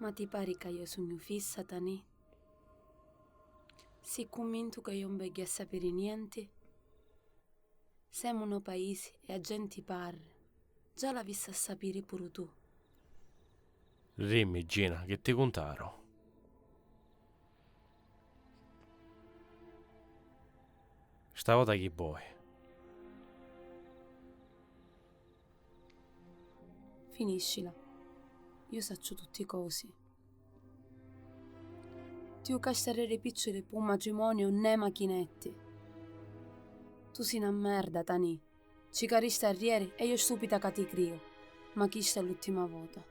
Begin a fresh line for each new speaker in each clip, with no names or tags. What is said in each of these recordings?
Ma ti pare che io sogno fissa, Tani? Si convinto che io non voglio sapere niente? Siamo un paese e a gente parla. Già l'ha vista sapere pure tu.
Dimmi, Gina, che ti contaro? Stavolta chi vuoi?
Finiscila. Io saccio tutti i cosi. Tu castarere piccole per un matrimonio né macchinetti. Tu sei una merda, Tani. Ci carista ieri e io stupida che ti crio. Ma chi sta l'ultima volta?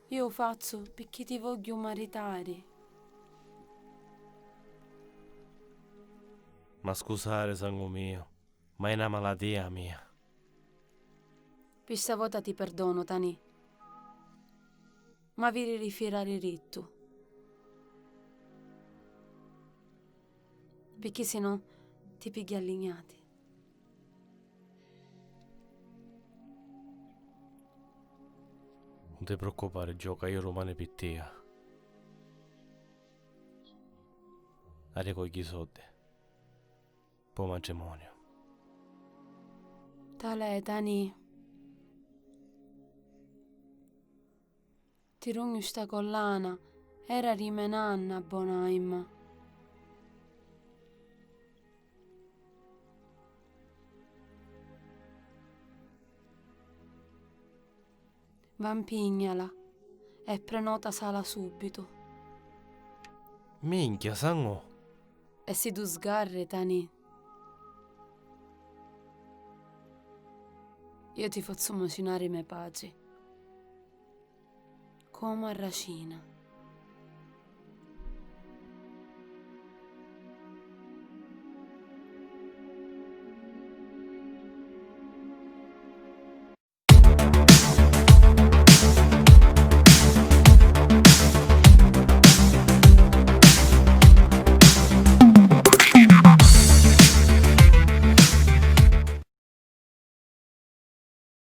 Io lo faccio perché ti voglio maritare.
Ma scusare, sangue mio, ma è una malattia mia.
Per stavolta ti perdono, Tani. Ma vi rifirare ritto. Perché se no ti pigli allignati.
Non ti preoccupare, gioca, io rimane per te. Ricogli i soldi. Poi matrimonio.
Tale, Tani. Ti rugno sta collana. Era rimenanna, Bonaim. Vampignala e prenota sala subito.
Minchia, sangue.
E si tu sgarri, Tani. Io ti faccio macinare i miei pagi. Come a racina.